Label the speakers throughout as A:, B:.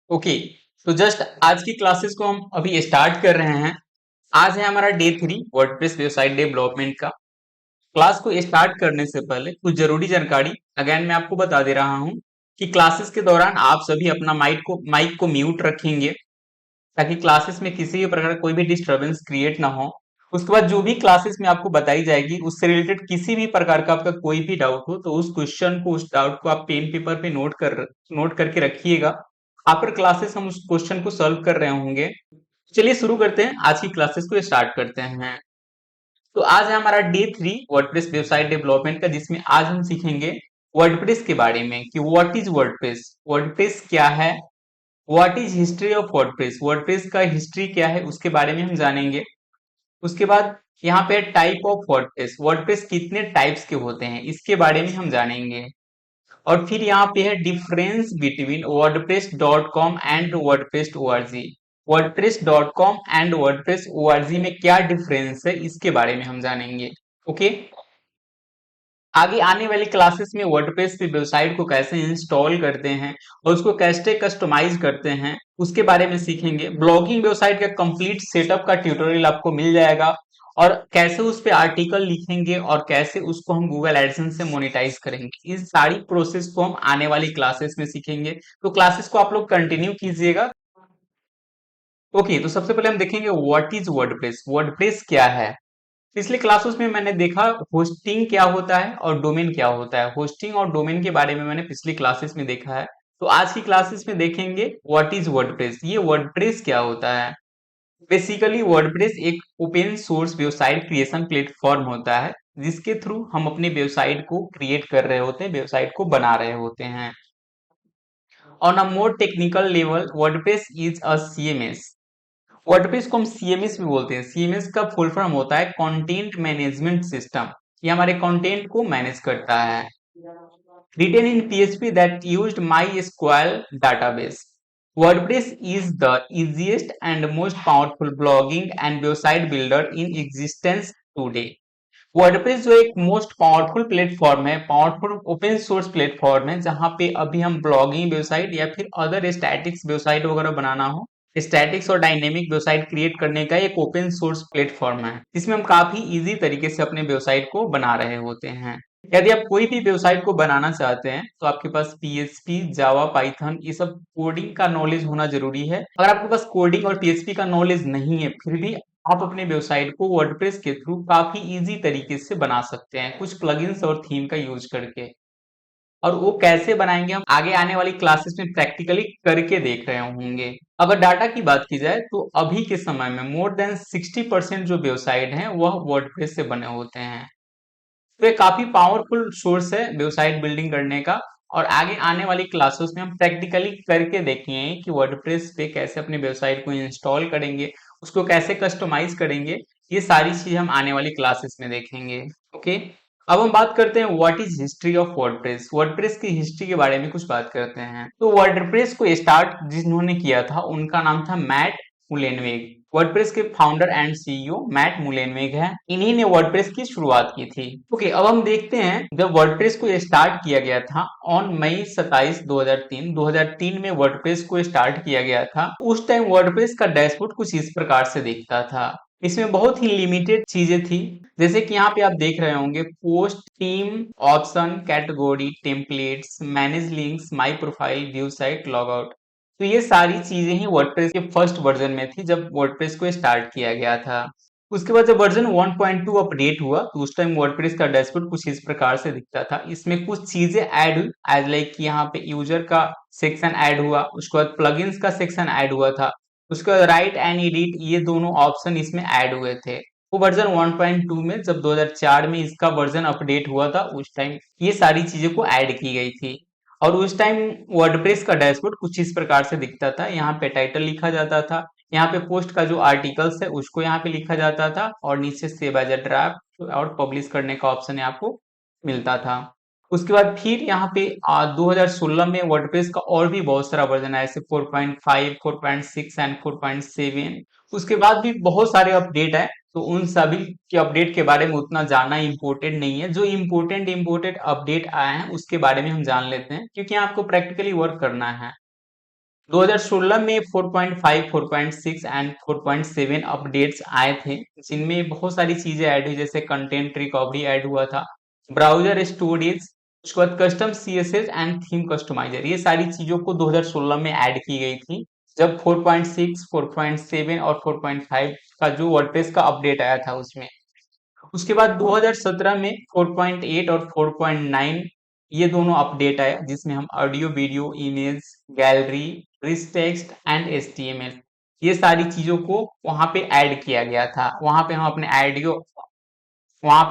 A: Okay. तो just आज की क्लासेस को हम अभी स्टार्ट कर रहे हैं। आज है हमारा डे 3 वर्डप्रेस वेबसाइट डेवलपमेंट का। क्लास को स्टार्ट करने से पहले कुछ जरूरी जानकारी अगेन मैं आपको बता दे रहा हूं कि क्लासेस के दौरान आप सभी अपना माइक को म्यूट रखेंगे ताकि क्लासेस में किसी भी प्रकार का कोई भी डिस्टरबेंस क्रिएट ना हो। उसके बाद जो भी क्लासेस में आपको बताई जाएगी उससे रिलेटेड किसी भी प्रकार का आपका कोई भी डाउट हो तो उस डाउट को आप पेन पेपर पे नोट करके रखिएगा। आफ्टर क्लासेस हम उस क्वेश्चन को सॉल्व कर रहे होंगे। चलिए शुरू करते हैं, आज की क्लासेस को स्टार्ट करते हैं। तो आज है हमारा डे 3 वर्डप्रेस वेबसाइट डेवलपमेंट का, जिसमें आज हम सीखेंगे वर्डप्रेस के बारे में कि व्हाट इज वर्डप्रेस, वर्डप्रेस क्या है, what is history of WordPress, WordPress का हिस्ट्री क्या है उसके बारे में हम जानेंगे। उसके बाद यहाँ पे टाइप ऑफ वर्डप्रेस, वर्डप्रेस कितने टाइप्स के होते हैं इसके बारे में हम जानेंगे। और फिर यहाँ पे है difference between WordPress dot com and WordPress O R G, WordPress dot com and WordPress O R G में क्या डिफरेंस है इसके बारे में हम जानेंगे। ओके। आगे आने वाली क्लासेस में वर्डप्रेस पे वेबसाइट को कैसे इंस्टॉल करते हैं और उसको कैसे कस्टमाइज करते हैं उसके बारे में सीखेंगे। ब्लॉगिंग वेबसाइट का कंप्लीट सेटअप का ट्यूटोरियल आपको मिल जाएगा और कैसे उस पे आर्टिकल लिखेंगे और कैसे उसको हम गूगल एडसेंस से मोनेटाइज करेंगे। इस सारी प्रोसेस को हम आने वाली क्लासेस में सीखेंगे, तो क्लासेस को आप लोग कंटिन्यू कीजिएगा। ओके, तो सबसे पहले हम देखेंगे व्हाट इज वर्डप्रेस, वर्डप्रेस क्या है। पिछले क्लासेस में मैंने देखा होस्टिंग क्या होता है और डोमेन क्या होता है। होस्टिंग और डोमेन के बारे में मैंने पिछली क्लासेस में देखा है। तो आज की क्लासेस में देखेंगे व्हाट इज वर्डप्रेस, ये वर्डप्रेस क्या होता है। बेसिकली वर्डप्रेस एक open source website creation platform होता है जिसके थ्रू हम अपनी वेबसाइट को क्रिएट कर रहे होते हैं, वेबसाइट को बना रहे होते हैं। On a more technical level WordPress is a CMS. WordPress को हम सीएमएस भी बोलते हैं। सीएमएस का फुल फॉर्म होता है कंटेंट मैनेजमेंट सिस्टम। ये हमारे कंटेंट को मैनेज करता है। Written in PHP that used MySQL database. WordPress is the easiest and most powerful blogging and website builder in existence today. WordPress जो एक मोस्ट पावरफुल प्लेटफॉर्म है, पावरफुल ओपन सोर्स प्लेटफॉर्म है, जहां पे अभी हम ब्लॉगिंग वेबसाइट या फिर अदर स्टैटिक्स वेबसाइट वगैरह बनाना हो, स्टैटिक्स और डायनेमिक वेबसाइट क्रिएट करने का एक ओपन सोर्स प्लेटफॉर्म है जिसमें हम काफी इजी तरीके से अपने वेबसाइट को बना रहे होते हैं। यदि आप कोई भी वेबसाइट को बनाना चाहते हैं तो आपके पास पीएचपी, जावा, पाइथन ये सब कोडिंग का नॉलेज होना जरूरी है। अगर आपके पास कोडिंग और पीएचपी का नॉलेज नहीं है फिर भी आप अपने वेबसाइट को वर्डप्रेस के थ्रू काफी इजी तरीके से बना सकते हैं कुछ प्लगइन्स और थीम का यूज करके। और वो कैसे बनाएंगे हम आगे आने वाली क्लासेस में प्रैक्टिकली करके देख रहे होंगे। अगर डाटा की बात की जाए तो अभी के समय में मोर देन 60% जो वेबसाइट हैं वह वर्डप्रेस से बने होते हैं। तो ये काफी पावरफुल सोर्स है वेबसाइट बिल्डिंग करने का। और आगे आने वाली क्लासेस में हम प्रैक्टिकली करके देखेंगे कि वर्डप्रेस पे कैसे अपने वेबसाइट को इंस्टॉल करेंगे, उसको कैसे कस्टमाइज करेंगे। ये सारी चीज हम आने वाली क्लासेस में देखेंगे। ओके। अब हम बात करते हैं what is history of WordPress, WordPress की हिस्ट्री के बारे में कुछ बात करते हैं। तो वर्डप्रेस को स्टार्ट जिन्होंने किया था उनका नाम था मैट मुलेनवेग। वर्डप्रेस के founder and CEO Matt Mullenweg है, इन्हीं ने वर्डप्रेस की शुरुआत की थी। ओके, अब हम देखते हैं जब वर्डप्रेस को स्टार्ट किया गया था ऑन मई 27 2003 में वर्डप्रेस को स्टार्ट किया गया था। उस टाइम वर्डप्रेस का डैशबोर्ड कुछ इस प्रकार से दिखता था। इसमें बहुत ही लिमिटेड चीजें थी, जैसे कि यहाँ पे आप देख रहे होंगे post, team, option, category, templates, manage links, my profile, view site, log out. तो ये सारी चीजें ही वर्डप्रेस के फर्स्ट वर्जन में थी जब वर्डप्रेस को स्टार्ट किया गया था। उसके बाद जब वर्जन 1.2 अपडेट हुआ तो उस टाइम वर्डप्रेस का डैशबोर्ड कुछ इस प्रकार से दिखता था। इसमें कुछ चीजें ऐड हुई, एज लाइक कि यहाँ पे यूजर का सेक्शन ऐड हुआ, उसके बाद प्लगइन्स का सेक्शन ऐड हुआ था, उसके बाद राइट एंड एडिट ये दोनों ऑप्शन इसमें ऐड हुए थे। वो वर्जन 1.2 में जब 2004 में इसका वर्जन अपडेट हुआ था उस टाइम ये सारी चीजों को ऐड की गई थी। और उस टाइम वर्डप्रेस का डैशबोर्ड कुछ इस प्रकार से दिखता था। यहाँ पे टाइटल लिखा जाता था, यहाँ पे पोस्ट का जो आर्टिकल्स है उसको यहाँ पे लिखा जाता था और नीचे सेव एज अ ड्राफ्ट और पब्लिश करने का ऑप्शन आपको मिलता था। उसके बाद फिर यहाँ पे 2016 में वर्डप्रेस का और भी बहुत सारा वर्जन है, जैसे 4.5, 4.6 एंड 4.7। उसके बाद भी बहुत सारे अपडेट है, तो उन सभी के अपडेट के बारे में उतना जानना इम्पोर्टेंट नहीं है। जो इम्पोर्टेंट अपडेट आए हैं उसके बारे में हम जान लेते हैं क्योंकि आपको प्रैक्टिकली वर्क करना है। 2016 में 4.5, 4.6 एंड 4.7 अपडेट्स आए थे, जिनमें बहुत सारी चीजें ऐड हुई, जैसे कंटेंट रिकवरी ऐड हुआ था, ब्राउजर स्टोरेज, उसके बाद custom CSS and theme customiser. ये सारी चीजों को 2016 में ऐड की गई थी, जब 4.6, 4.7 और 4.5 का जो वर्डप्रेस का अपडेट आया था उसमें। उसके बाद 2017 में 4.8 और 4.9 ये दोनों अपडेट आया, जिसमें हम audio, video, image, gallery, rich text and HTML ये सारी चीजों को वहां पे ऐड किया गया था। वहां पे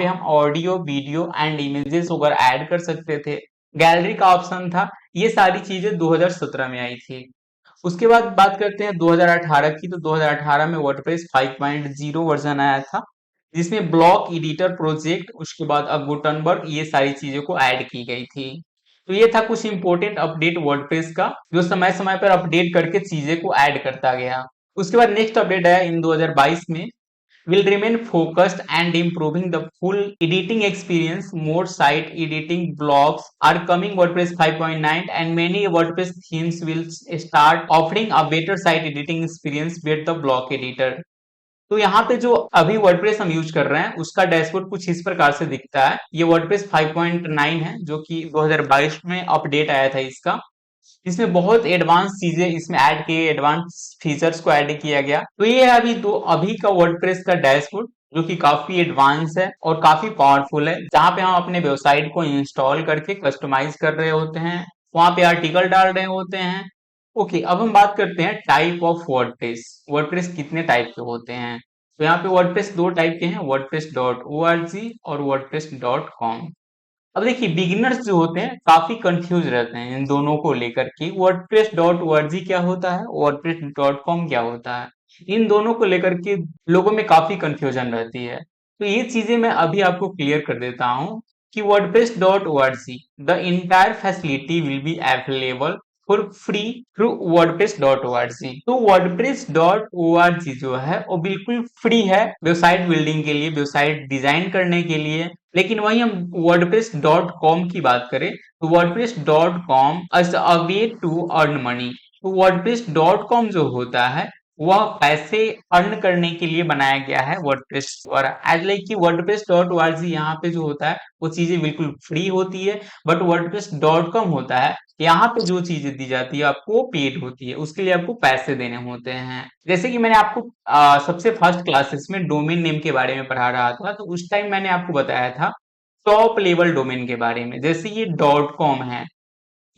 A: हम ऑडियो, वीडियो एंड इमेजेस वगैरह ऐड कर सकते थे। गैलरी का ऑप्शन था। ये सारी चीजें 2017 में आई थी। उसके बाद बात करते हैं 2018 की, तो 2018 में वर्डप्रेस 5.0 वर्जन आया था, जिसमें ब्लॉक एडिटर प्रोजेक्ट, उसके बाद अब गुटनबर्ग, ये सारी चीजों को ऐड की गई थी। तो ये था कुछ इंपॉर्टेंट अपडेट वर्डप्रेस का, जो समय समय पर अपडेट करके चीजें को ऐड करता गया। उसके बाद नेक्स्ट अपडेट आया इन 2022 में, will remain focused and improving the full editing experience. More site editing blogs are coming. WordPress 5.9 and many WordPress themes will start offering a better site editing experience with the block editor. तो यहाँ पे जो अभी WordPress हम use कर रहे हैं उसका डैशबोर्ड कुछ इस प्रकार से दिखता है। ये वर्डप्रेस 5.9 है, जो कि 2022 में अपडेट आया था इसका। इसमें बहुत एडवांस चीजें इसमें ऐड किए, एडवांस फीचर्स को ऐड किया गया। तो ये है अभी का वर्डप्रेस का डैशबोर्ड, जो कि काफी एडवांस है और काफी पावरफुल है, जहां पे हम अपने वेबसाइट को इंस्टॉल करके कस्टमाइज कर रहे होते हैं, वहां पे आर्टिकल डाल रहे होते हैं। ओके, अब हम बात करते हैं टाइप ऑफ वर्डप्रेस। वर्डप्रेस कितने टाइप के होते हैं? तो यहाँ पे वर्डप्रेस दो टाइप के हैं, WordPress dot O R G और वर्डप्रेस डॉट कॉम। अब देखिए, बिगिनर्स जो होते हैं काफी कंफ्यूज रहते हैं इन दोनों को लेकर के, वर्डप्रेस डॉट ओआरजी क्या होता है, वर्डप्रेस डॉट कॉम क्या होता है, इन दोनों को लेकर के लोगों में काफी कंफ्यूजन रहती है। तो ये चीजें मैं अभी आपको क्लियर कर देता हूँ कि WordPress dot O R G, the entire facility will be available for free through WordPress dot O R G. तो वर्डप्रेस डॉट ओआरजी जो है वो बिल्कुल फ्री है वेबसाइट बिल्डिंग के लिए, वेबसाइट डिजाइन करने के लिए। लेकिन वही हम वर्डप्रेस डॉट कॉम की बात करें तो WordPress dot com is a way to earn money. तो वर्डप्रेस डॉट कॉम जो होता है वह पैसे अर्न करने के लिए बनाया गया है वर्डप्रेस द्वारा। एज लाइक कि वर्डप्रेस डॉट ओआरजी यहाँ पे जो होता है वो चीजें बिल्कुल फ्री होती है, बट वर्डप्रेस डॉट कॉम होता है, यहाँ पे जो चीजें दी जाती है आपको वो पेड होती है, उसके लिए आपको पैसे देने होते हैं। जैसे कि मैंने आपको सबसे फर्स्ट क्लासेस में डोमेन नेम के बारे में पढ़ा रहा था, तो उस टाइम मैंने आपको बताया था टॉप लेवल डोमेन के बारे में। जैसे ये डॉट कॉम है,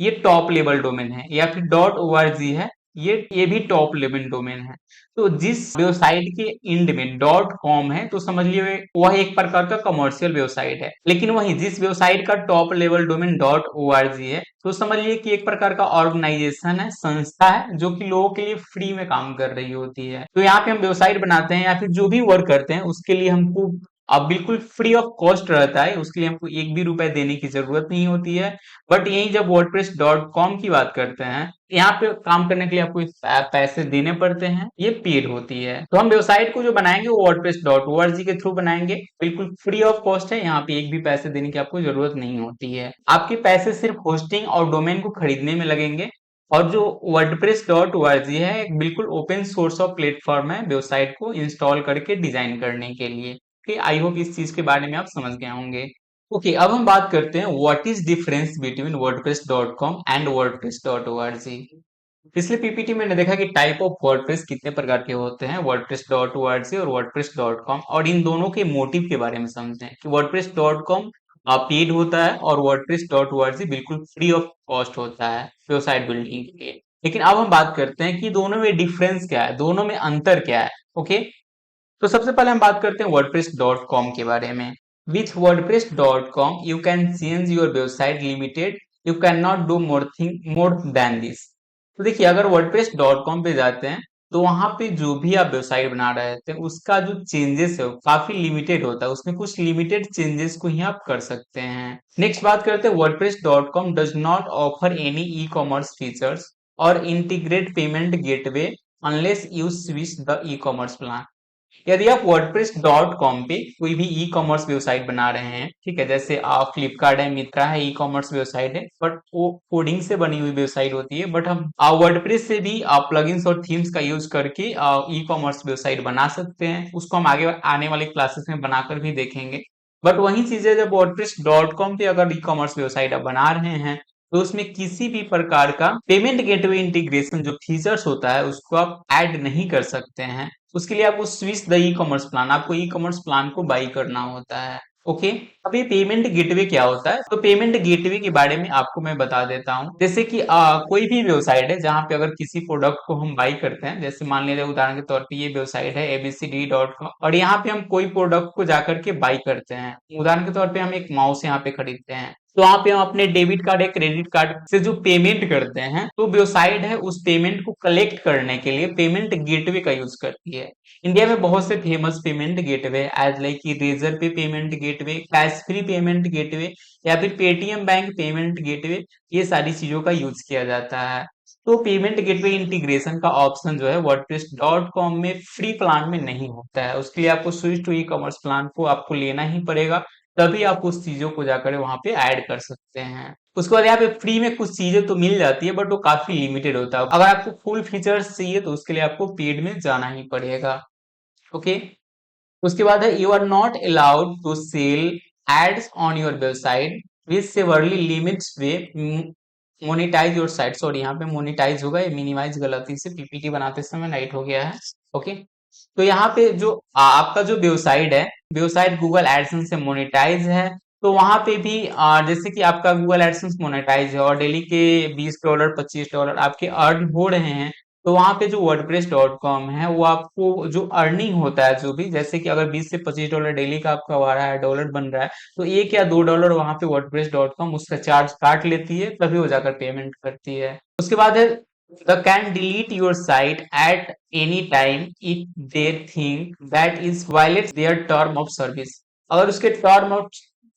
A: ये टॉप लेवल डोमेन है, या फिर डॉट ओआरजी है, ये भी टॉप लेवल डोमेन है। तो जिस वेबसाइट के एंड में डॉट कॉम है तो समझ लियो वह एक प्रकार का कमर्शियल वेबसाइट है। लेकिन वही जिस वेबसाइट का top level domain dot O R G है तो समझ लिए कि एक प्रकार का ऑर्गेनाइजेशन है, संस्था है, जो कि लोगों के लिए फ्री में काम कर रही होती है। तो यहाँ पे हम वेबसाइट बनाते हैं या फिर जो भी वर्क करते हैं उसके लिए हमको अब बिल्कुल फ्री ऑफ कॉस्ट रहता है, उसके लिए हमको एक भी रुपए देने की जरूरत नहीं होती है। बट यही जब वर्डप्रेस डॉट कॉम की बात करते हैं, यहाँ पे काम करने के लिए आपको पैसे देने पड़ते हैं, ये पेड होती है। तो हम वेबसाइट को जो बनाएंगे वो वर्डप्रेस डॉट ओआरजी के थ्रू बनाएंगे, बिल्कुल फ्री ऑफ कॉस्ट है, यहाँ पे एक भी पैसे देने की आपको जरूरत नहीं होती है। आपके पैसे सिर्फ होस्टिंग और डोमेन को खरीदने में लगेंगे। और जो वर्डप्रेस डॉट ओआरजी है एक बिल्कुल ओपन सोर्स ऑफ प्लेटफॉर्म है वेबसाइट को इंस्टॉल करके डिजाइन करने के लिए। आई होप इस चीज के बारे में आप समझ गए होंगे। ओके, अब हम बात करते हैं what is difference between WordPress dot com and WordPress dot O R G. पिछले पीपीटी में मैंने देखा कि टाइप ऑफ वर्डप्रेस कितने प्रकार के होते हैं, वर्डप्रेस डॉट ओआरजी और वर्डप्रेस डॉट कॉम, और इन दोनों के मोटिव के बारे में समझते हैं कि वर्डप्रेस डॉट कॉम पेड होता है और वर्डप्रेस डॉट ओआरजी बिल्कुल फ्री ऑफ कॉस्ट होता है वेबसाइट बिल्डिंग के लिए। लेकिन अब हम बात करते हैं कि दोनों में डिफरेंस क्या है, दोनों में अंतर क्या है। ओके, तो सबसे पहले हम बात करते हैं वर्डप्रेस डॉट कॉम के बारे में। With WordPress dot com you can change your website limited, you can not do more than this. तो देखिए, अगर वर्डप्रेस डॉट कॉम पे जाते हैं तो वहां पे जो भी आप वेबसाइट बना रहे थे उसका जो चेंजेस है वो काफी लिमिटेड होता है, उसमें कुछ लिमिटेड चेंजेस को ही आप कर सकते हैं। नेक्स्ट बात करते हैं WordPress dot com does not offer any e commerce features और integrate payment gateway unless you switch the e commerce plan. यदि आप wordpress.com पे कोई भी ई कॉमर्स वेबसाइट बना रहे हैं, ठीक है, जैसे आप फ्लिपकार्ट है, मित्रा है, ई कॉमर्स वेबसाइट है, बट वो कोडिंग से बनी हुई वेबसाइट होती है, बट हम वर्डप्रेस से भी आप प्लगइन्स और थीम्स का यूज करके ई कॉमर्स वेबसाइट बना सकते हैं। उसको हम आगे आने वाले क्लासेस में बनाकर भी देखेंगे। बट वही चीजें जब wordpress.com पे अगर ई कॉमर्स वेबसाइट आप बना रहे हैं, तो उसमें किसी भी प्रकार का पेमेंट गेटवे इंटीग्रेशन जो फीचर्स होता है उसको आप ऐड नहीं कर सकते हैं। उसके लिए आपको switch the e commerce plan, आपको ई कॉमर्स प्लान को बाई करना होता है। ओके, अब ये पेमेंट गेटवे क्या होता है? तो पेमेंट गेटवे के बारे में आपको मैं बता देता हूँ। जैसे कि कोई भी वेबसाइट है जहाँ पे अगर किसी प्रोडक्ट को हम बाई करते हैं, जैसे मान लीजिए उदाहरण के तौर पे ये वेबसाइट है abcd.com और यहाँ पे हम कोई प्रोडक्ट को जाकर के बाई करते हैं। उदाहरण के तौर पे हम एक माउस यहाँ पे खरीदते हैं, तो वहां पे हम अपने डेबिट कार्ड या क्रेडिट कार्ड से जो पेमेंट करते हैं, तो वेबसाइट है उस पेमेंट को कलेक्ट करने के लिए पेमेंट गेटवे का यूज करती है। इंडिया में बहुत से famous payment gateway as like की Razorpay payment gateway, Cashfree payment gateway या फिर पेटीएम बैंक पेमेंट गेटवे, ये सारी चीजों का यूज किया जाता है। तो पेमेंट गेटवे इंटीग्रेशन का ऑप्शन जो है wordpress.com में फ्री प्लान में नहीं होता है। उसके लिए आपको switch to e commerce plan को आपको लेना ही पड़ेगा, तभी आप उस चीजों को जाकर वहां पे ऐड कर सकते हैं। उसके बाद यहाँ पे फ्री में कुछ चीजें तो मिल जाती है, बट वो काफी लिमिटेड होता है। अगर आपको फुल फीचर्स चाहिए तो उसके लिए आपको पेड में जाना ही पड़ेगा। ओके, उसके बाद है you are not allowed to sell ads on your website which severely limits way monetise your site. Sorry, यहाँ पे मोनेटाइज होगा, ये मिनिमाइज गलती से पीपीटी बनाते समय नाइट हो गया है। ओके, तो यहाँ पे जो आपका जो वेबसाइट है, वेबसाइट गूगल एडसेंस से मोनेटाइज है, तो वहां पे भी जैसे कि आपका गूगल एडसेंस मोनेटाइज है और डेली के $20 $25 आपके अर्न हो रहे हैं, तो वहां पे जो wordpress.com है वो आपको जो अर्निंग होता है, जो भी जैसे कि अगर $20 से $25 डेली का आपका आ रहा है, डॉलर बन रहा है, तो $1 या $2 वहां पे wordpress.com उसका चार्ज काट लेती है, तभी वो जाकर पेमेंट करती है। उसके बाद है the can delete your site at any time if they think that is violates their term of service। अगर उसके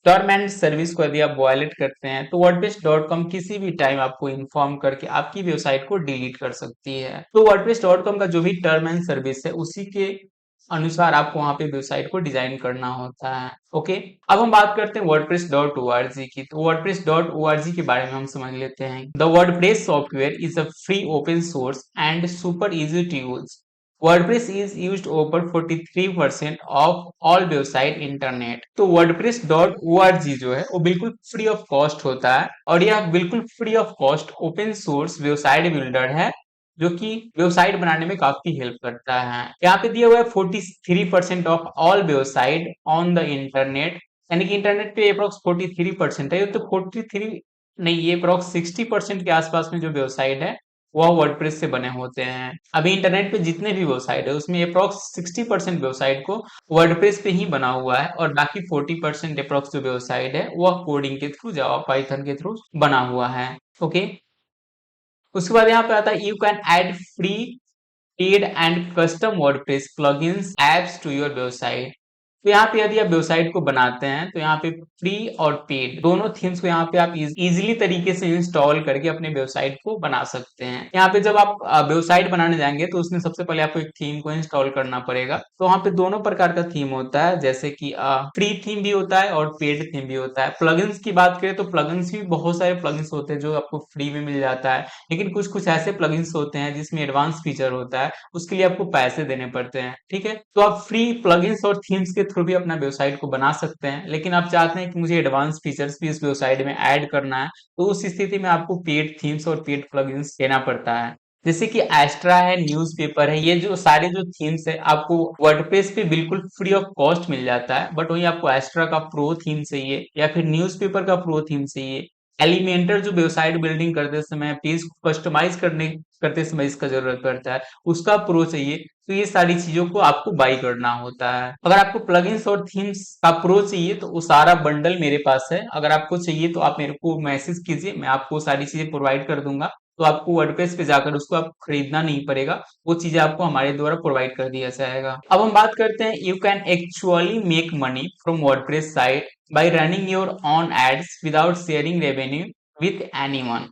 A: टर्म एंड सर्विस को यदि आप वायलेट करते हैं, तो wordpress.com किसी भी टाइम आपको इन्फॉर्म करके आपकी वेबसाइट को डिलीट कर सकती है। तो wordpress.com का जो भी टर्म एंड सर्विस है उसी के अनुसार आपको वहां पे वेबसाइट को डिजाइन करना होता है। ओके, अब हम बात करते हैं wordpress.org की। तो wordpress.org के बारे में हम समझ लेते हैं। The WordPress software is a free open source and super easy to use. WordPress is used over 43% of all website internet. तो wordpress.org जो है वो बिल्कुल फ्री ऑफ कॉस्ट होता है और यह बिल्कुल free of cost open source website builder है, जो कि वेबसाइट बनाने में काफी हेल्प करता है। यहाँ पे दिया हुआ है 43% of all website on the internet, यानी कि इंटरनेट पे अप्रोक्स 43% है। ये तो 43 नहीं, ये अप्रोक्स 60% के आसपास में जो वेबसाइट है वह वर्डप्रेस से बने होते हैं। अभी इंटरनेट पे जितने भी वेबसाइट है उसमें अप्रोक्स 60% वेबसाइट को वर्डप्रेस पे ही बना हुआ है और बाकी 40% अप्रोक्स जो वेबसाइट है वह कोडिंग के थ्रू, जावा पाइथन के थ्रू बना हुआ है। ओके, उसके बाद यहाँ पे आता है you can add free paid and custom WordPress plugins apps to your website. तो यहाँ पे यदि आप वेबसाइट को बनाते हैं तो यहाँ पे फ्री और पेड दोनों थीम्स को यहाँ पे आप इजीली तरीके से इंस्टॉल करके अपने वेबसाइट को बना सकते हैं। यहाँ पे जब आप वेबसाइट बनाने जाएंगे तो उसमें सबसे पहले आपको एक थीम को इंस्टॉल करना पड़ेगा। तो वहाँ पे दोनों प्रकार का थीम होता है, जैसे कि फ्री थीम भी होता है और पेड थीम भी होता है। प्लगइन्स की बात करें तो प्लगइन्स भी बहुत सारे प्लगइन्स होते हैं जो आपको फ्री में मिल जाता है, लेकिन कुछ कुछ ऐसे प्लगइन्स होते हैं जिसमें एडवांस फीचर होता है, उसके लिए आपको पैसे देने पड़ते हैं। ठीक है, तो आप फ्री प्लगइन्स और थीम्स के थ्रू भी अपना वेबसाइट को बना सकते हैं, लेकिन आप चाहते हैं कि मुझे एडवांस फीचर्स भी इस वेबसाइट में ऐड करना है, तो उस स्थिति में आपको पेड थीम्स और पेड प्लगइन्स देना पड़ता है। जैसे कि एस्ट्रा है, न्यूज़पेपर है, ये जो सारे जो थीम्स है आपको वर्डप्रेस पे बिल्कुल फ्री ऑफ कॉस्ट मिल जाता है। बट वहीं आपको एस्ट्रा का प्रो थीम चाहिए या फिर न्यूज़पेपर का प्रो थीम चाहिए, एलिमेंटर जो वेबसाइट बिल्डिंग करते समय पेज को कस्टमाइज करते समय इसका जरूरत पड़ता है, उसका प्रो चाहिए, तो ये सारी चीजों को आपको बाई करना होता है। अगर आपको प्लगइन्स और थीम्स का प्रो चाहिए तो वो सारा बंडल मेरे पास है, अगर आपको चाहिए तो आप मेरे को मैसेज कीजिए, मैं आपको सारी चीजें प्रोवाइड कर दूंगा। तो आपको वर्डप्रेस पे जाकर उसको आप खरीदना नहीं पड़ेगा, वो चीजें आपको हमारे द्वारा प्रोवाइड कर दिया जाएगा। अब हम बात करते हैं you can actually make money from WordPress site by running your own ads without sharing revenue with anyone।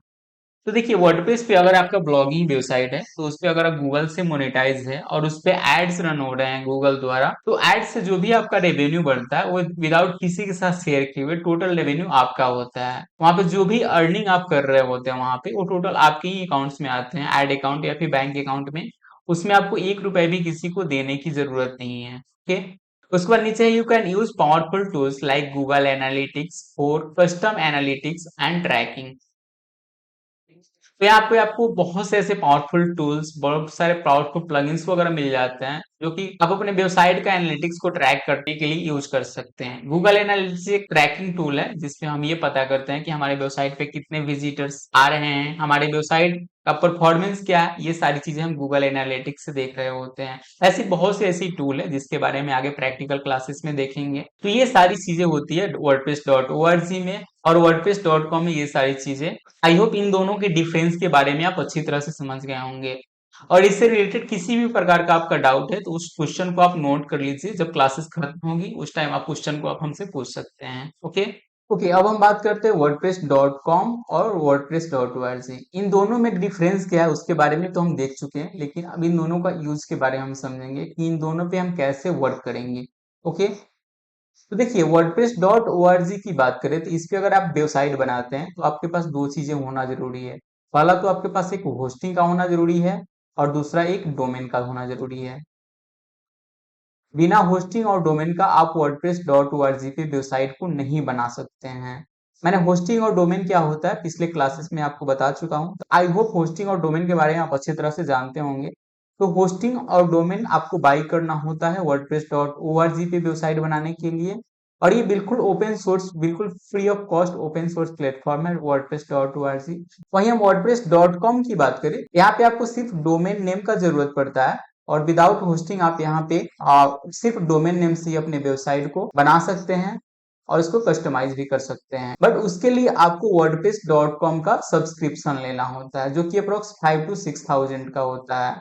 A: तो देखिए वर्डप्रेस पे अगर आपका ब्लॉगिंग वेबसाइट है तो उस पे अगर आप गूगल से मोनेटाइज है और उस पे एड्स रन हो रहे हैं गूगल द्वारा, तो एड्स से जो भी आपका रेवेन्यू बनता है वो विदाउट किसी के साथ शेयर किए हुए टोटल रेवेन्यू आपका होता है। वहां पे जो भी अर्निंग आप कर रहे होते हैं वहां पे वो टोटल आपके ही अकाउंट्स में आते हैं, एड अकाउंट या फिर बैंक अकाउंट में। उसमें आपको 1 रुपए भी किसी को देने की जरूरत नहीं है। ओके, उसके बाद नीचे you can use powerful tools like Google analytics for custom analytics and tracking. तो यहाँ पे आपको बहुत से ऐसे पावरफुल टूल्स, बहुत सारे पावरफुल प्लगइन्स वगैरह मिल जाते हैं जो कि आप अपने वेबसाइट का एनालिटिक्स को ट्रैक करने के लिए यूज कर सकते हैं। गूगल एनालिटिक्स एक ट्रैकिंग टूल है जिसमें हम ये पता करते हैं कि हमारे वेबसाइट पे कितने विजिटर्स आ रहे हैं, हमारे वेबसाइट का परफॉर्मेंस क्या है, ये सारी चीजें हम गूगल एनालिटिक्स से देख रहे होते हैं। ऐसी बहुत सी ऐसी टूल है जिसके बारे में आगे प्रैक्टिकल क्लासेस में देखेंगे। तो ये सारी चीजें होती है wordpress.org में, और wordpress.com में ये सारी चीजें। आई होप इन दोनों के डिफरेंस के बारे में आप अच्छी तरह से समझ गए होंगे। और इससे रिलेटेड किसी भी प्रकार का आपका डाउट है तो उस क्वेश्चन को आप नोट कर लीजिए, जब क्लासेस खत्म होगी उस टाइम आप क्वेश्चन को आप हमसे पूछ सकते हैं। ओके ओके, अब हम बात करते हैं wordpress.com और wordpress.org। इन दोनों में डिफरेंस क्या है उसके बारे में तो हम देख चुके हैं, लेकिन अब इन दोनों का यूज के बारे में हम समझेंगे कि इन दोनों पे हम कैसे वर्क करेंगे। ओके, तो देखिए wordpress.org की बात करें तो इस पे अगर आप वेबसाइट बनाते हैं तो आपके पास दो चीजें होना जरूरी है। पहला तो आपके पास एक होस्टिंग का होना जरूरी है और दूसरा एक डोमेन का होना जरूरी है। बिना होस्टिंग और डोमेन का आप wordpress.org पे वेबसाइट को नहीं बना सकते हैं। मैंने होस्टिंग और डोमेन क्या होता है पिछले क्लासेस में आपको बता चुका हूँ, तो आई होप होस्टिंग और डोमेन के बारे में आप अच्छी तरह से जानते होंगे। तो होस्टिंग और डोमेन आपको बाई करना होता है wordpress.org पे वेबसाइट बनाने के लिए, और ये बिल्कुल ओपन सोर्स, बिल्कुल free of cost open source platform है wordpress.org। वहीं हम wordpress.com की बात करें, यहाँ पे आपको सिर्फ डोमेन नेम का जरूरत पड़ता है, और विदाउट होस्टिंग आप यहाँ पे सिर्फ डोमेन नेम से ही अपने वेबसाइट को बना सकते हैं और इसको कस्टमाइज भी कर सकते हैं। बट उसके लिए आपको wordpress.com का सब्सक्रिप्शन लेना होता है जो कि अप्रोक्स 5 to 6,000 का होता है।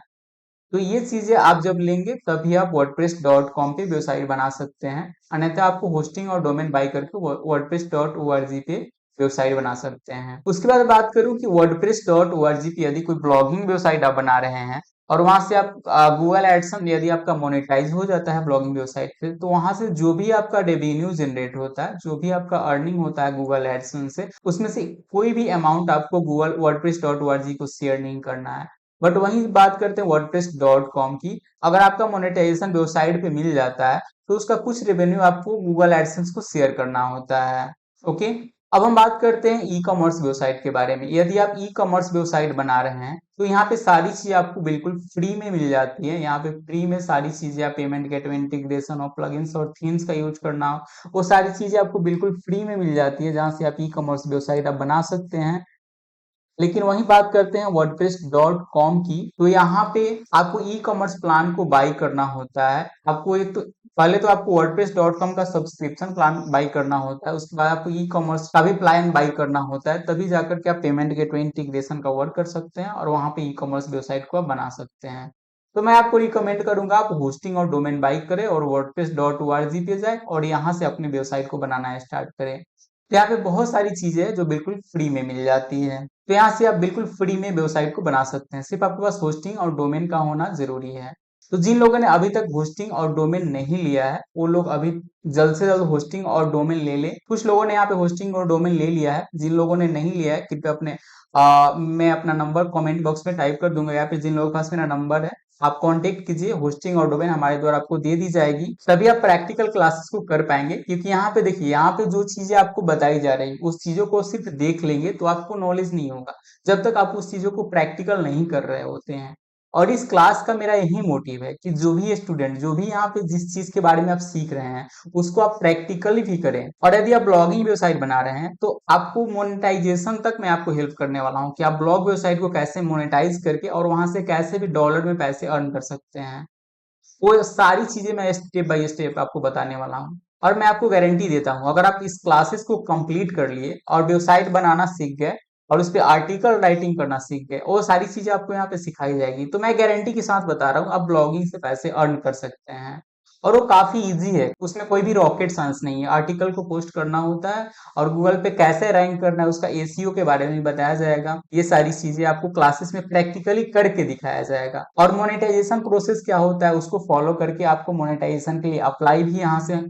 A: तो ये चीजें आप जब लेंगे तभी आप wordpress.com पे वेबसाइट बना सकते हैं, अन्यथा आपको होस्टिंग और डोमेन बाई करके wordpress.org पे वेबसाइट बना सकते हैं। उसके बाद बात करूं कि wordpress.org पे यदि कोई ब्लॉगिंग वेबसाइट आप बना रहे हैं और वहां से आप गूगल एडसन यदि आपका मोनेटाइज हो जाता है ब्लॉगिंग वेबसाइट पे, तो वहां से जो भी आपका रेवेन्यू जनरेट होता है, जो भी आपका अर्निंग होता है गूगल एडसन से, उसमें से कोई भी अमाउंट आपको गूगल wordpress.org को शेयर नहीं करना है। बट वहीं बात करते हैं wordpress.com की, अगर आपका मोनेटाइजेशन वेबसाइट पे मिल जाता है तो उसका कुछ रेवेन्यू आपको गूगल एडसेंस को शेयर करना होता है। ओके, अब हम बात करते हैं ई कॉमर्स वेबसाइट के बारे में। यदि आप ई कॉमर्स वेबसाइट बना रहे हैं तो यहाँ पे सारी चीजें आपको बिल्कुल फ्री में मिल जाती है। यहाँ पे फ्री में सारी चीजें, आप पेमेंट गेटवे इंटीग्रेशन और प्लगइन्स और थीम्स का यूज करना हो, वो सारी चीजें आपको बिल्कुल फ्री में मिल जाती है, जहां से आप ई कॉमर्स वेबसाइट आप बना सकते हैं। लेकिन वहीं बात करते हैं wordpress.com की, तो यहाँ पे आपको ई कॉमर्स प्लान को बाई करना होता है। आपको एक तो पहले तो आपको wordpress.com का सब्सक्रिप्शन प्लान बाई करना होता है, उसके बाद आपको ई कॉमर्स का भी प्लान बाई करना होता है, तभी जाकर के आप पेमेंट गेटवे इंटीग्रेशन का वर्क कर सकते हैं और वहां पे ई कॉमर्स वेबसाइट को आप बना सकते हैं। तो मैं आपको रिकमेंड करूंगा आप होस्टिंग और डोमेन बाई करें और wordpress.org पे जाए और यहाँ से अपनी वेबसाइट को बनाना स्टार्ट करें। तो यहाँ पे बहुत सारी चीजें हैं जो बिल्कुल फ्री में मिल जाती है, तो यहाँ से आप बिल्कुल फ्री में वेबसाइट को बना सकते हैं। सिर्फ आपके पास होस्टिंग और डोमेन का होना जरूरी है। तो जिन लोगों ने अभी तक होस्टिंग और डोमेन नहीं लिया है वो लोग अभी जल्द से जल्द होस्टिंग और डोमेन ले ले। कुछ लोगों ने यहाँ पे होस्टिंग और डोमेन ले लिया है, जिन लोगों ने नहीं लिया है कृपया अपने मैं अपना नंबर कमेंट बॉक्स में टाइप कर दूंगा, या फिर जिन लोगों के पास मेरा नंबर है आप कांटेक्ट कीजिए। होस्टिंग और डोमेन हमारे द्वारा आपको दे दी जाएगी, तभी आप प्रैक्टिकल क्लासेस को कर पाएंगे। क्योंकि यहाँ पे देखिए, यहाँ पे जो चीजें आपको बताई जा रही उस चीजों को सिर्फ देख लेंगे तो आपको नॉलेज नहीं होगा जब तक आप उस चीजों को प्रैक्टिकल नहीं कर रहे होते हैं। और इस क्लास का मेरा यही मोटिव है कि जो भी स्टूडेंट, जो भी यहाँ पे जिस चीज के बारे में आप सीख रहे हैं उसको आप प्रैक्टिकली भी करें। और यदि आप ब्लॉगिंग वेबसाइट बना रहे हैं तो आपको मोनेटाइजेशन तक मैं आपको हेल्प करने वाला हूँ कि आप ब्लॉग वेबसाइट को कैसे मोनेटाइज करके और वहां से कैसे भी डॉलर में पैसे अर्न कर सकते हैं। वो सारी चीजें मैं स्टेप बाय स्टेप आपको बताने वाला हूँ। और मैं आपको गारंटी देता हूँ, अगर आप इस क्लासेस को कंप्लीट कर लिए और वेबसाइट बनाना सीख गए और उस पर आर्टिकल राइटिंग करना सीख गए, वो सारी चीजें आपको यहाँ पे सिखाई जाएगी, तो मैं गारंटी के साथ बता रहा हूँ आप ब्लॉगिंग से पैसे अर्न कर सकते हैं। और वो काफी इजी है, उसमें कोई भी रॉकेट साइंस नहीं है। आर्टिकल को पोस्ट करना होता है और गूगल पे कैसे रैंक करना है, उसका एसीओ के बारे में बताया जाएगा। ये सारी चीजें आपको क्लासेस में प्रैक्टिकली करके दिखाया जाएगा। और मोनेटाइजेशन प्रोसेस क्या होता है उसको फॉलो करके आपको मोनेटाइजेशन के लिए अप्लाई भी यहाँ से,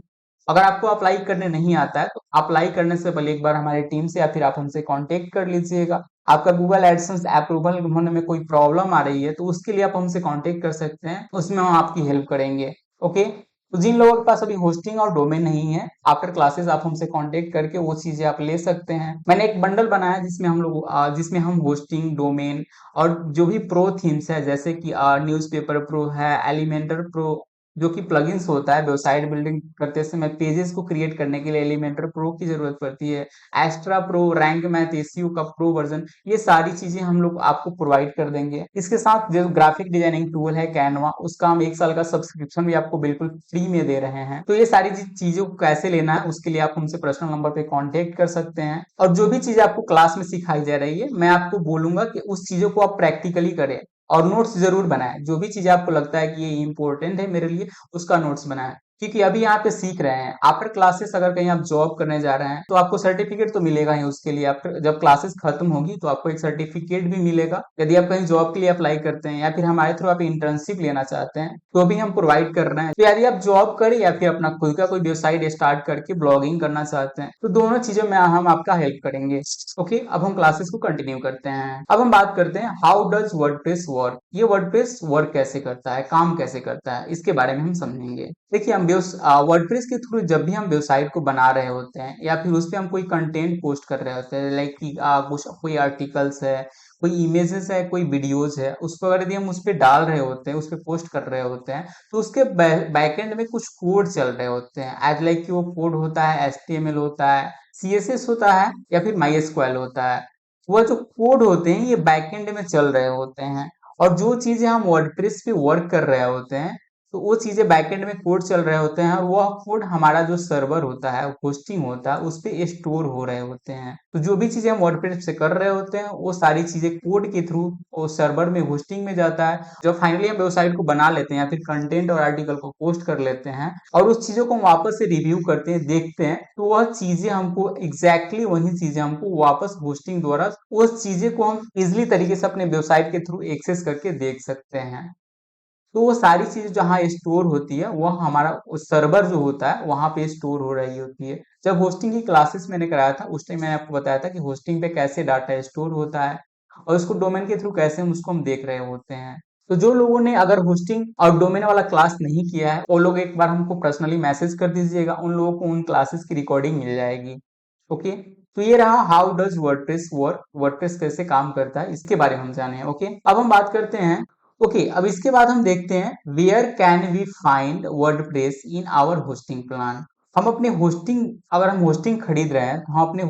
A: अगर आपको अप्लाई करने नहीं आता है तो अप्लाई करने से पहले एक बार हमारी टीम से या फिर आप हमसे कांटेक्ट कर लीजिएगा। आपका गूगल एडसेंस अप्रूवल होने में कोई प्रॉब्लम आ रही है तो उसके लिए आप हमसे कांटेक्ट कर सकते हैं, उसमें हम आपकी हेल्प करेंगे। ओके, तो जिन लोगों के पास अभी होस्टिंग और डोमेन नहीं है, आफ्टर क्लासेस आप हमसे कांटेक्ट करके वो चीजें आप ले सकते हैं। मैंने एक बंडल बनाया जिसमें हम लोग जिसमें हम होस्टिंग, डोमेन और जो भी प्रो थीम्स है, जैसे कि न्यूज़पेपर प्रो है, एलिमेंटर प्रो जो कि प्लगइन्स होता है, वेबसाइट बिल्डिंग करते समय पेजेस को क्रिएट करने के लिए एलिमेंटर प्रो की जरूरत पड़ती है, Astra pro, Rank Math, ACU का प्रो वर्जन, ये सारी चीजें हम लोग आपको प्रोवाइड कर देंगे। इसके साथ जो ग्राफिक डिजाइनिंग टूल है कैनवा, उसका हम 1 साल का सब्सक्रिप्शन भी आपको बिल्कुल फ्री में दे रहे हैं। तो ये सारी चीजों को कैसे लेना है उसके लिए आप हमसे पर्सनल नंबर पे कांटेक्ट कर सकते हैं। और जो भी चीजें आपको क्लास में सिखाई जा रही है, मैं आपको बोलूंगा कि उस चीजों को आप प्रैक्टिकली करें और नोट्स जरूर बनाएं। जो भी चीजें आपको लगता है कि ये इंपॉर्टेंट है मेरे लिए, उसका नोट्स बनाएं। क्योंकि अभी यहाँ पे सीख रहे हैं, आफ्टर क्लासेस अगर कहीं आप जॉब करने जा रहे हैं तो आपको सर्टिफिकेट तो मिलेगा ही उसके लिए। आफ्टर जब क्लासेस खत्म होगी तो आपको एक सर्टिफिकेट भी मिलेगा। यदि आप कहीं जॉब के लिए अप्लाई करते हैं या फिर हमारे थ्रू आप इंटर्नशिप लेना चाहते हैं तो भी हम प्रोवाइड कर रहे हैं। तो यदि आप जॉब करें या फिर अपना खुद का कोई वेबसाइट स्टार्ट करके ब्लॉगिंग करना चाहते हैं तो दोनों चीजों में हम आपका हेल्प करेंगे। ओके, अब हम क्लासेस को कंटिन्यू करते हैं। अब हम बात करते हैं हाउ डज वर्डप्रेस वर्क। ये वर्डप्रेस वर्क कैसे करता है, काम कैसे करता है, इसके बारे में हम समझेंगे। देखिए, हम वर्डप्रेस के थ्रू जब भी हम वेबसाइट को बना रहे होते हैं या फिर उस पर हम कोई कंटेंट पोस्ट कर रहे होते हैं, लाइक कि कुछ कोई आर्टिकल्स है, कोई इमेजेस है, कोई वीडियोज है, उसको अगर यदि हम उस पर डाल रहे होते हैं, उस पर पोस्ट कर रहे होते हैं तो उसके बैकएंड में कुछ कोड चल रहे होते हैं। एज लाइक कि वो कोड होता है, HTML होता है, CSS होता है या फिर MySQL होता है। वह जो कोड होते हैं ये बैकएंड में चल रहे होते हैं। और जो चीजें हम वर्डप्रेस पे वर्क कर रहे होते हैं तो वो चीजें बैकएंड में कोड चल रहे होते हैं और वह कोड हमारा जो सर्वर होता है, होस्टिंग होता है, उस पे स्टोर हो रहे होते हैं। तो जो भी चीजें हम वर्डप्रेस से कर रहे होते हैं वो सारी चीजें कोड के थ्रू वो सर्वर में, होस्टिंग में जाता है। जब फाइनली हम वेबसाइट को बना लेते हैं या फिर कंटेंट और आर्टिकल को पोस्ट कर लेते हैं और उस चीजों को हम वापस से रिव्यू करते हैं, देखते हैं, तो वह चीजें हमको एग्जैक्टली वही चीजें हमको वापस होस्टिंग द्वारा उस चीजें को हम इजिली तरीके से अपने वेबसाइट के थ्रू एक्सेस करके देख सकते हैं। तो वो सारी चीजें जहाँ स्टोर होती है वह हमारा सर्वर जो होता है वहां पे स्टोर हो रही होती है। जब होस्टिंग की क्लासेस मैंने कराया था उस टाइम मैंने आपको बताया था कि होस्टिंग पे कैसे डाटा स्टोर होता है और उसको डोमेन के थ्रू कैसे हम उसको हम देख रहे होते हैं। तो जो लोगों ने अगर होस्टिंग और डोमेन वाला क्लास नहीं किया है वो लोग एक बार हमको पर्सनली मैसेज कर दीजिएगा, उन लोगों को उन क्लासेस की रिकॉर्डिंग मिल जाएगी। ओके, तो ये रहा how does WordPress work, WordPress कैसे काम करता है, इसके बारे में हम जाने। ओके, अब हम बात करते हैं। ओके, अब इसके बाद हम देखते हैं where can we find WordPress in our hosting plan. हम अपने होस्टिंग, अगर हम होस्टिंग खरीद रहे हैं तो हम अपने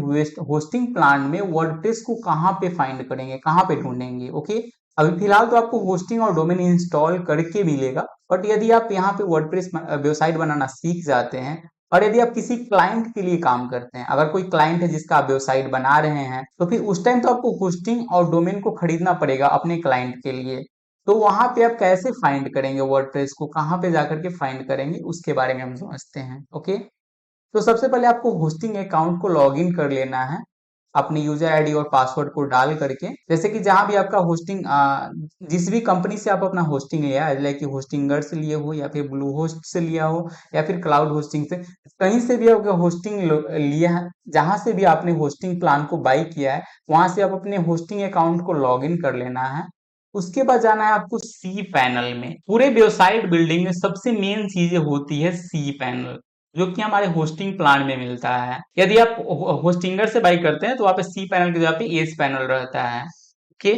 A: होस्टिंग प्लान में वर्डप्रेस को कहाँ पे फाइंड करेंगे, कहाँ पे ढूंढेंगे। ओके, अभी फिलहाल तो आपको होस्टिंग और डोमेन इंस्टॉल करके मिलेगा, बट यदि आप यहाँ पे वर्डप्रेस वेबसाइट बनाना सीख जाते हैं और यदि आप किसी क्लाइंट के लिए काम करते हैं, अगर कोई क्लाइंट है जिसका आप वेबसाइट बना रहे हैं तो फिर उस टाइम तो आपको होस्टिंग और डोमेन को खरीदना पड़ेगा अपने क्लाइंट के लिए। तो वहां पे आप कैसे फाइंड करेंगे वर्डप्रेस को, कहाँ पे जाकर के फाइंड करेंगे, उसके बारे में हम समझते हैं। ओके, तो सबसे पहले आपको होस्टिंग अकाउंट को लॉगिन कर लेना है अपनी यूजर आईडी और पासवर्ड को डाल करके। जैसे कि जहां भी आपका होस्टिंग, जिस भी कंपनी से आप अपना होस्टिंग लिया है, लाइक कि होस्टिंगर से लिए हो या फिर ब्लू होस्ट से लिया हो या फिर क्लाउड होस्टिंग से, कहीं से भी आपका होस्टिंग लिया है, जहां से भी आपने होस्टिंग प्लान को बाई किया है वहां से आप अपने होस्टिंग अकाउंट को लॉगिन कर लेना है। उसके बाद जाना है आपको सी पैनल में। पूरे वेबसाइट बिल्डिंग में सबसे मेन चीजें होती है सी पैनल, जो कि हमारे होस्टिंग प्लान में मिलता है। यदि आप होस्टिंगर से बाई करते हैं तो वहाँ पे सी पैनल की जगह पे एस पैनल रहता है। ओके,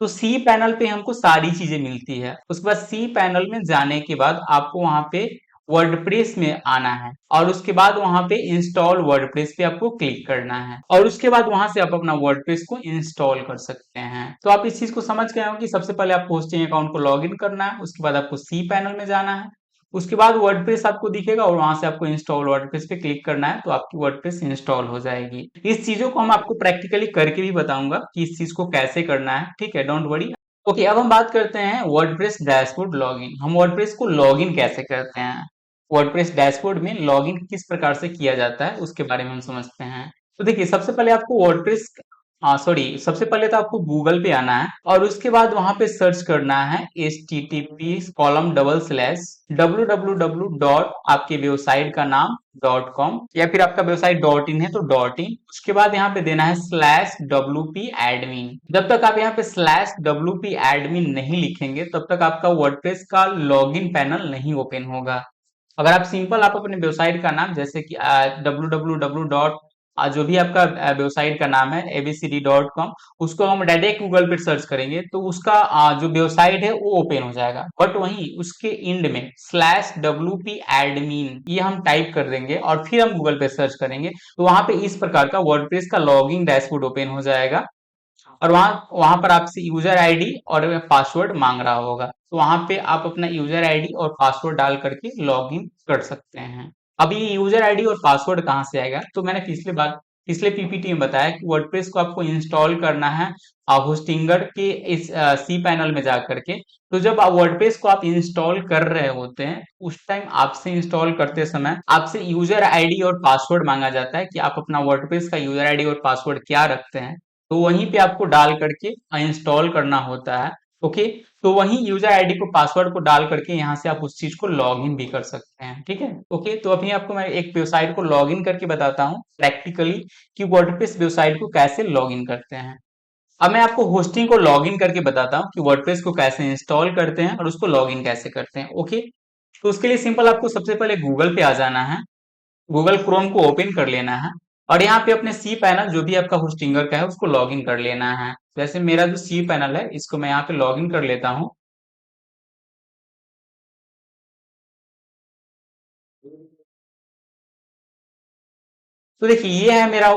A: तो सी पैनल पे हमको सारी चीजें मिलती है। उसके बाद सी पैनल में जाने के बाद आपको वहां पे वर्डप्रेस में आना है और उसके बाद वहां पे इंस्टॉल वर्डप्रेस पे आपको क्लिक करना है और उसके बाद वहां से आप अपना वर्डप्रेस को इंस्टॉल कर सकते हैं। तो आप इस चीज को समझ गए हो कि सबसे पहले आपको होस्टिंग अकाउंट को लॉगिन करना है, उसके बाद आपको सी पैनल में जाना है, उसके बाद वर्डप्रेस आपको दिखेगा और वहां से आपको इंस्टॉल वर्डप्रेस पे क्लिक करना है तो आपकी वर्डप्रेस इंस्टॉल हो जाएगी। इस चीजों को हम आपको प्रैक्टिकली करके भी बताऊंगा कि इस चीज को कैसे करना है। ठीक है, डोंट वरी। ओके, अब हम बात करते हैं वर्डप्रेस डैशबोर्ड लॉगिन। हम वर्डप्रेस को लॉगिन कैसे करते हैं, वर्डप्रेस डैशबोर्ड में लॉगिन किस प्रकार से किया जाता है उसके बारे में हम समझते हैं। तो देखिए, सबसे पहले आपको वर्डप्रेस सबसे पहले तो आपको गूगल पे आना है और उसके बाद वहां पे सर्च करना है http://www. आपके वेबसाइट का नाम .com या फिर आपका वेबसाइट .in है तो .in। उसके बाद यहाँ पे देना है /wp-admin। जब तक आप यहाँ पे /wp-admin नहीं लिखेंगे तब तक आपका वर्डप्रेस का लॉगिन पैनल नहीं ओपन होगा। अगर आप सिंपल आप अपने वेबसाइट का नाम जैसे कि www. जो भी आपका वेबसाइट का नाम है abcd.com, उसको हम डायरेक्ट गूगल पे सर्च करेंगे तो उसका जो वेबसाइट है वो ओपन हो जाएगा। बट वहीं उसके एंड में /wp-admin ये हम टाइप कर देंगे और फिर हम गूगल पे सर्च करेंगे तो वहां पे इस प्रकार का वर्डप्रेस का लॉगिन डैशबोर्ड ओपन हो जाएगा और वहां वहां पर आपसे यूजर आईडी और पासवर्ड मांग रहा होगा, तो वहां पे आप अपना यूजर आईडी और पासवर्ड डाल करके लॉग इन कर सकते हैं। अब ये यूजर आईडी और पासवर्ड कहाँ से आएगा, तो मैंने पिछले पीपीटी में बताया कि वर्डप्रेस को आपको इंस्टॉल करना है होस्टिंगर के इस सी पैनल में जा करके। तो जब आप वर्डप्रेस को आप इंस्टॉल कर रहे होते हैं उस टाइम आपसे इंस्टॉल करते समय आपसे यूजर आईडी और पासवर्ड मांगा जाता है कि आप अपना वर्डप्रेस का यूजर आईडी और पासवर्ड क्या रखते हैं, तो वहीं पे आपको डाल करके इंस्टॉल करना होता है। ओके, तो वहीं यूजर आईडी को पासवर्ड को डाल करके यहाँ से आप उस चीज को लॉग इन भी कर सकते हैं। ठीक है, ओके, तो अभी आपको मैं एक वेबसाइट को लॉग इन करके बताता हूँ प्रैक्टिकली कि वर्डप्रेस वेबसाइट को कैसे लॉग इन करते हैं। अब मैं आपको होस्टिंग को लॉग इन करके बताता हूँ कि वर्डप्रेस को कैसे इंस्टॉल करते हैं और उसको लॉग इन कैसे करते हैं। ओके, तो उसके लिए सिंपल आपको सबसे पहले गूगल पे आ जाना है, गूगल क्रोम को ओपन कर लेना है और यहाँ पे अपने सी पैनल जो भी आपका होस्टिंगर का है उसको लॉगिन कर लेना है। जैसे मेरा जो सी पैनल है इसको मैं यहाँ पे लॉगिन कर लेता हूँ। तो देखिए, ये है मेरा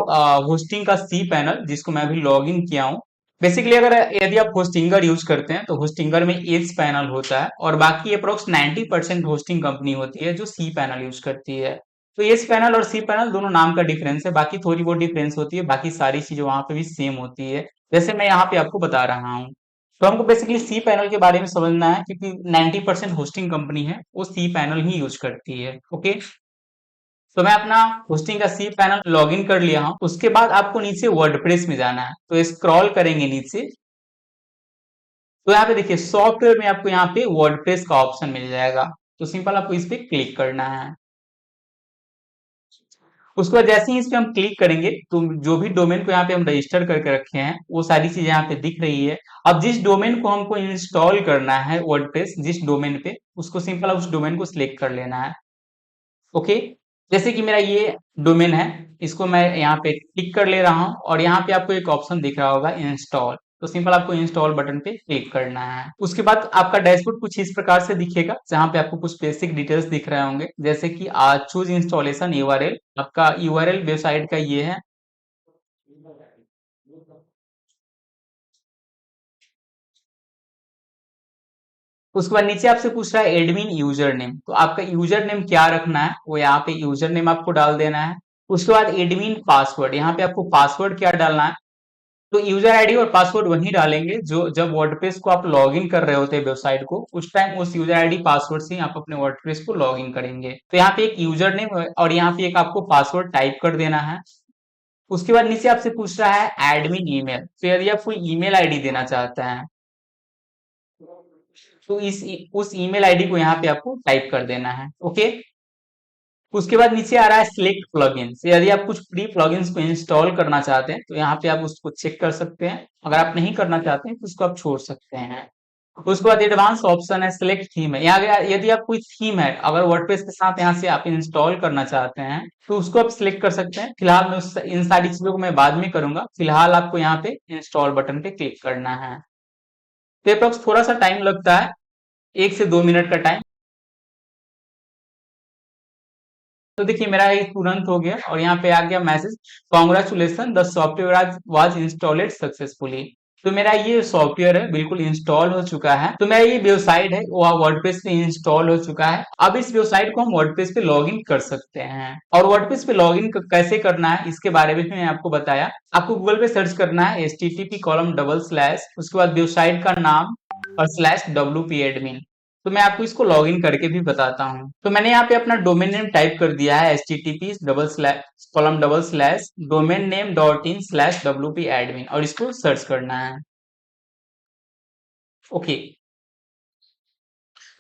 A: होस्टिंग का सी पैनल जिसको मैं अभी लॉगिन किया हूँ। बेसिकली अगर यदि आप होस्टिंगर यूज करते हैं तो होस्टिंगर में एज पैनल होता है और बाकी अप्रोक्स 90% होस्टिंग कंपनी होती है जो सी पैनल यूज करती है। तो एज पैनल और सी पैनल दोनों नाम का डिफरेंस है, बाकी थोड़ी बहुत डिफरेंस होती है, बाकी सारी चीजें वहां पे भी सेम होती है जैसे मैं यहाँ पे आपको बता रहा हूँ। तो हमको बेसिकली सी पैनल के बारे में समझना है क्योंकि 90% होस्टिंग कंपनी है वो सी पैनल ही यूज करती है। ओके, तो मैं अपना होस्टिंग का सी पैनल लॉगिन कर लिया हूं। उसके बाद आपको नीचे वर्डप्रेस में जाना है, तो स्क्रॉल करेंगे नीचे तो यहाँ पे देखिए सॉफ्टवेयर में आपको यहाँ पे वर्डप्रेस का ऑप्शन मिल जाएगा। तो सिंपल आपको इस पे क्लिक करना है। उसके बाद जैसे ही इस पे हम क्लिक करेंगे तो जो भी डोमेन को यहाँ पे हम रजिस्टर करके रखे हैं वो सारी चीजें यहाँ पे दिख रही है। अब जिस डोमेन को हमको इंस्टॉल करना है वर्डप्रेस, जिस डोमेन पे, उसको सिंपल उस डोमेन को सिलेक्ट कर लेना है। ओके, जैसे कि मेरा ये डोमेन है, इसको मैं यहाँ पे टिक कर ले रहा हूँ और यहाँ पे आपको एक ऑप्शन दिख रहा होगा इंस्टॉल, तो सिंपल आपको इंस्टॉल बटन पे क्लिक करना है। उसके बाद आपका डैशबोर्ड कुछ इस प्रकार से दिखेगा जहाँ पे आपको कुछ बेसिक डिटेल्स दिख रहे होंगे जैसे कि चूज इंस्टॉलेशन यूआरएल, आपका यूआरएल वेबसाइट का ये है। उसके बाद नीचे आपसे पूछ रहा है एडमिन यूजर नेम, तो आपका यूजर नेम क्या रखना है वो यहाँ पे यूजर नेम आपको डाल देना है। उसके बाद एडमिन पासवर्ड, यहाँ पे आपको पासवर्ड क्या डालना है, तो यूजर आईडी और पासवर्ड वही डालेंगे जो जब वर्डप्रेस को आप लॉगिन कर रहे होते हैं वेबसाइट को, उस टाइम उस यूजर आईडी पासवर्ड से आप अपने वर्डप्रेस को लॉगिन करेंगे। तो यहाँ पे एक यूजर नेम और यहाँ पे एक आपको पासवर्ड टाइप कर देना है। उसके बाद नीचे आपसे पूछ रहा है एडमिन ईमेल, तो यदि आप कोई ईमेल आईडी देना चाहते हैं तो उस ईमेल आईडी को यहाँ पे आपको टाइप कर देना है। ओके, उसके बाद नीचे आ रहा है सिलेक्ट प्लगइन्स, यदि आप कुछ प्री प्लगइन्स को इंस्टॉल करना चाहते हैं तो यहाँ पे आप उसको चेक कर सकते हैं, अगर आप नहीं करना चाहते हैं तो उसको आप छोड़ सकते हैं। उसके बाद एडवांस ऑप्शन है सिलेक्ट थीम है, यहाँ यदि आप कोई थीम है अगर वर्डप्रेस के साथ यहाँ से आप इंस्टॉल करना चाहते हैं तो उसको आप सिलेक्ट कर सकते हैं। फिलहाल मैं इन सारी चीजों को मैं बाद में करूंगा, फिलहाल आपको यहाँ पे इंस्टॉल बटन पे क्लिक करना है। तो अप्रोक्स थोड़ा सा टाइम लगता है, 1 से 2 मिनट का टाइम। तो देखिए मेरा ये तुरंत हो गया और यहाँ पे आ गया message, congratulation the software was installed successfully. तो मेरा ये सॉफ्टवेयर है बिल्कुल इंस्टॉल हो चुका है। तो मेरा ये वेबसाइट है वो वर्डप्रेस पे इंस्टॉल हो चुका है। अब इस वेबसाइट को हम वर्डप्रेस पे लॉगिन कर सकते हैं और वर्डप्रेस पे लॉगिन कैसे करना है इसके बारे में भी मैं आपको बताया। आपको गूगल पे सर्च करना है http:// उसके बाद वेबसाइट का नाम और /wp-admin। तो मैं आपको इसको लॉगिन करके भी बताता हूँ। तो मैंने यहाँ पे अपना डोमेन नेम टाइप कर दिया है http:// domain name dot in /wp-admin और इसको सर्च करना है। ओके,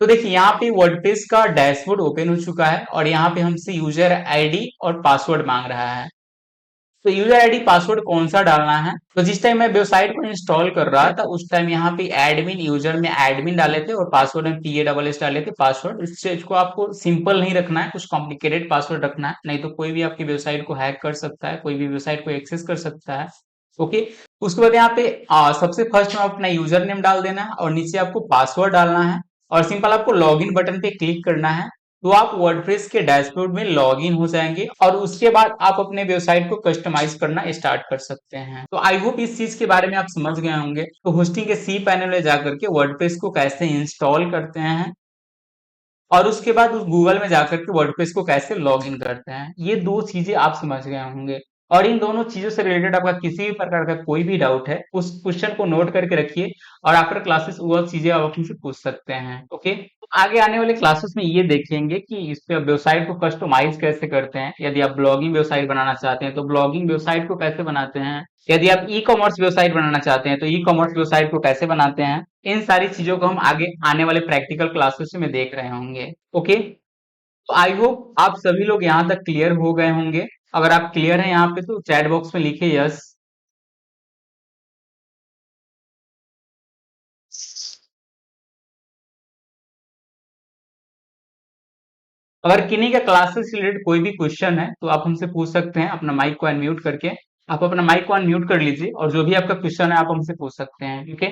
A: तो देखिए यहाँ पे वर्डप्रेस का डैशबोर्ड ओपन हो चुका है और यहाँ पे हमसे यूजर आईडी और पासवर्ड मांग रहा है। तो यूजर आईडी पासवर्ड कौन सा डालना है, तो जिस टाइम मैं वेबसाइट को इंस्टॉल कर रहा था उस टाइम यहाँ पे एडमिन यूजर में एडमिन डाले थे और पासवर्ड में PASS डाले थे पासवर्ड। इस चीज को आपको सिंपल नहीं रखना है, कुछ कॉम्प्लिकेटेड पासवर्ड रखना है, नहीं तो कोई भी आपकी वेबसाइट को हैक कर सकता है, कोई भी वेबसाइट को एक्सेस कर सकता है। ओके, उसके बाद यहाँ पे सबसे फर्स्ट में अपना यूजर नेम डाल देना है और नीचे आपको पासवर्ड डालना है और सिंपल आपको लॉगिन बटन पे क्लिक करना है। तो आप वर्डप्रेस के डैशबोर्ड में लॉगिन हो जाएंगे और उसके बाद आप अपने वेबसाइट को कस्टमाइज करना स्टार्ट कर सकते हैं। तो आई होप इस चीज के बारे में आप समझ गए होंगे। तो होस्टिंग के सी पैनल में जाकर के वर्डप्रेस को कैसे इंस्टॉल करते हैं और उसके बाद उस गूगल में जाकर के वर्डप्रेस को कैसे लॉगिन करते हैं, ये दो चीजें आप समझ गए होंगे। और इन दोनों चीजों से रिलेटेड आपका किसी भी प्रकार का कोई भी डाउट है उस क्वेश्चन को नोट करके रखिए और आफ्टर क्लासेस वो चीजें आप मुझसे पूछ सकते हैं। ओके, तो आगे आने वाले क्लासेस में ये देखेंगे कि इस पे वेबसाइट को कस्टमाइज कैसे करते हैं। यदि आप ब्लॉगिंग वेबसाइट बनाना चाहते हैं तो ब्लॉगिंग वेबसाइट को कैसे बनाते हैं, यदि आप ई कॉमर्स वेबसाइट बनाना चाहते हैं तो ई कॉमर्स वेबसाइट को कैसे बनाते हैं, इन सारी चीजों को हम आगे आने वाले प्रैक्टिकल क्लासेस में देख रहे होंगे। ओके, तो आई होप आप सभी लोग यहाँ तक क्लियर हो गए होंगे। अगर आप क्लियर हैं यहाँ पे तो चैट बॉक्स में लिखिए यस। अगर किन्हीं का क्लासेस से रिलेटेड कोई भी क्वेश्चन है तो आप हमसे पूछ सकते हैं अपना माइक को अनम्यूट करके। आप अपना माइक को अनम्यूट कर लीजिए और जो भी आपका क्वेश्चन है आप हमसे पूछ सकते हैं। ओके,